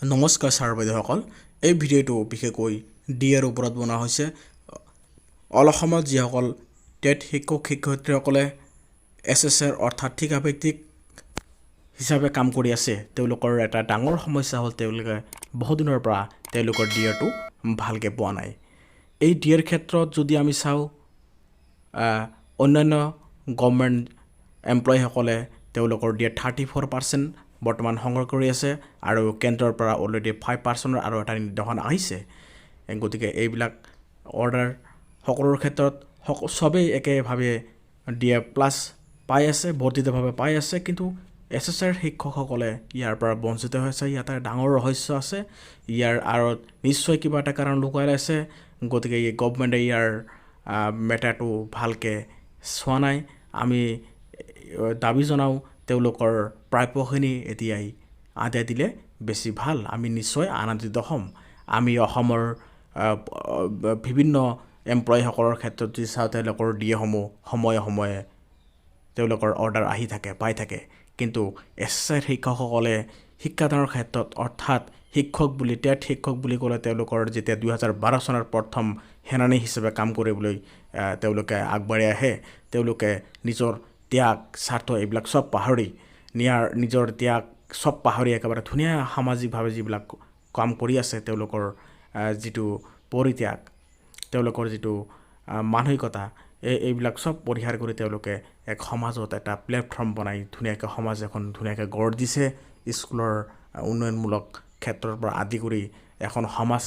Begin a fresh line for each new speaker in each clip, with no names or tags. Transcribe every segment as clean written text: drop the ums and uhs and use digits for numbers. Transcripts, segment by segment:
নমস্কাৰ ছাৰ বাইদেউসকল এই ভিডিঅ'টো বিশেষকৈ ডিএৰ ওপৰত বনোৱা হৈছে অল অসমত যিসকল টেট শিক্ষক শিক্ষয়িত্ৰীসকলে এছএছএৰ অৰ্থাৎ ঠিকাভিত্তিক হিচাপে কাম কৰি আছে তেওঁলোকৰ এটা ডাঙৰ সমস্যা হ'ল তেওঁলোকে বহু দিনৰ পৰা তেওঁলোকৰ ডিএৰটো ভালকৈ পোৱা নাই এই ডিএৰ ক্ষেত্ৰত যদি আমি চাওঁ অন্যান্য গভৰ্ণমেণ্ট এমপ্লয়ীসকলে তেওঁলোকৰ ডিএৰ 34% বৰ্তমান সংগ্ৰহ কৰি আছে আৰু কেন্দ্ৰৰ পৰা অলৰেডি 5% আৰু এটা নিৰ্দেশন আহিছে গতিকে এইবিলাক অৰ্ডাৰ সকলোৰ ক্ষেত্ৰত সবেই একেভাৱে ডিএ প্লাছ পাই আছে বৰ্ধিতভাৱে পাই আছে কিন্তু এছএছআৰ শিক্ষকসকলে ইয়াৰ পৰা বঞ্চিত হৈছে ইয়াতে ডাঙৰ ৰহস্য আছে ইয়াৰ আঁৰত নিশ্চয় কিবা এটা কাৰণ লুকাই আছে গতিকে এই গভৰ্ণমেণ্টে ইয়াৰ মেটাৰটো ভালকৈ চোৱা নাই আমি দাবী জনাওঁ তেওঁলোকৰ প্ৰাপ্যখিনি এতিয়াই আদায় দিলে বেছি ভাল আমি নিশ্চয় আনন্দিত হ'ম আমি অসমৰ বিভিন্ন এমপ্লয়ীসকলৰ ক্ষেত্ৰত যদি চাওঁ তেওঁলোকৰ ডিএসমূহ সময়ে সময়ে তেওঁলোকৰ অৰ্ডাৰ আহি থাকে পাই থাকে কিন্তু এছএছআৰ শিক্ষকসকলে শিক্ষাদানৰ ক্ষেত্ৰত অৰ্থাৎ শিক্ষক বুলি টেট শিক্ষক বুলি ক'লে তেওঁলোকৰ যেতিয়া 2012 চনৰ প্ৰথম সেনানী হিচাপে কাম কৰিবলৈ তেওঁলোকে আগবাঢ়ি আহে তেওঁলোকে নিজৰ ত্যাগ স্বাৰ্থ এইবিলাক চব পাহৰি নিজৰ ত্যাগ চব পাহৰি একেবাৰে ধুনীয়া সামাজিকভাৱে যিবিলাক কাম কৰি আছে তেওঁলোকৰ যিটো পৰিত্যাগ তেওঁলোকৰ যিটো মানসিকতা এইবিলাক চব পৰিহাৰ কৰি তেওঁলোকে এক সমাজত এটা প্লেটফৰ্ম বনাই ধুনীয়াকৈ সমাজ এখন ধুনীয়াকৈ গঢ় দিছে স্কুলৰ উন্নয়নমূলক ক্ষেত্ৰৰ পৰা আদি কৰি এখন সমাজ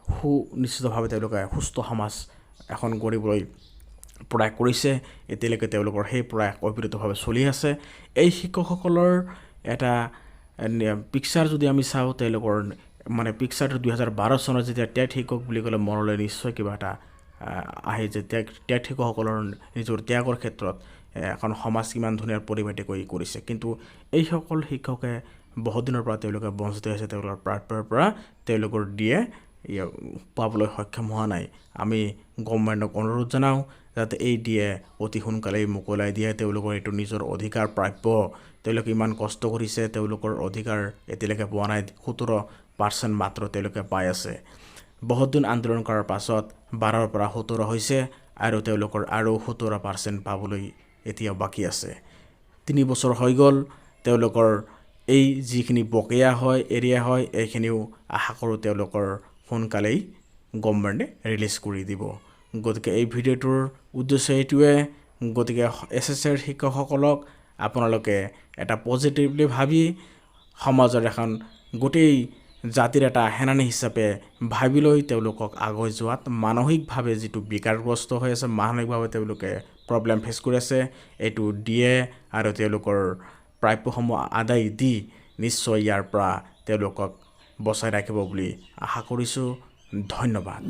সুনিশ্চিতভাৱে তেওঁলোকে সুস্থ সমাজ এখন গঢ়িবলৈ প্ৰয়াস কৰিছে এতিয়ালৈকে তেওঁলোকৰ সেই প্ৰয়াস অবিৰতভাৱে চলি আছে এই শিক্ষকসকলৰ এটা পিকচাৰ যদি আমি চাওঁ তেওঁলোকৰ মানে পিকচাৰটো 2012 চনত যেতিয়া টেট শিক্ষক বুলি ক'লে মনলৈ নিশ্চয় কিবা এটা আহে যে টেট শিক্ষকসকলৰ নিজৰ ত্যাগৰ ক্ষেত্ৰত এখন সমাজ কিমান ধুনীয়া পৰিপাটি কৰিছে কিন্তু এইসকল শিক্ষকে বহুত দিনৰ পৰা তেওঁলোকে বঞ্চিত হৈছে তেওঁলোকৰ প্ৰাপ্যৰ পৰা তেওঁলোকৰ ডিএ পাবলৈ সক্ষম হোৱা নাই আমি গভৰ্ণমেণ্টক অনুৰোধ জনাওঁ যাতে এই ডিএ অতি সোনকালেই মোকলাই দিয়ে তেওঁলোকৰ এইটো নিজৰ অধিকাৰ প্ৰাপ্য তেওঁলোকে ইমান কষ্ট কৰিছে তেওঁলোকৰ অধিকাৰ এতিয়ালৈকে পোৱা নাই 17% মাত্ৰ তেওঁলোকে পাই আছে বহুত দিন আন্দোলন কৰাৰ পাছত 12ৰ পৰা 17 হৈছে আৰু তেওঁলোকৰ আৰু 17% পাবলৈ এতিয়া বাকী আছে 3 বছৰ হৈ গ'ল তেওঁলোকৰ এই যিখিনি বকেয়া হয় এৰিয়া হয় এইখিনিও আশা কৰোঁ তেওঁলোকৰ সোনকালেই গভৰ্ণমেণ্টে ৰিলিজ কৰি দিব গতিকে এই ভিডিঅ'টোৰ উদ্দেশ্য এইটোৱে গতিকে এছএছআৰ শিক্ষকসকলক আপোনালোকে এটা পজিটিভলি ভাবি সমাজৰ এখন গোটেই জাতিৰ এটা সেনানী হিচাপে ভাবি লৈ তেওঁলোকক আগুৱাই যোৱাত মানসিকভাৱে যিটো বিকাৰগ্ৰস্ত হৈ আছে মানসিকভাৱে তেওঁলোকে প্ৰব্লেম ফেচ কৰি আছে এইটো ডিএ আৰু তেওঁলোকৰ প্ৰাপ্যসমূহ আদায় দি নিশ্চয় ইয়াৰ পৰা তেওঁলোকক বচাই ৰাখিব বুলি আশা কৰিছোঁ ধন্যবাদ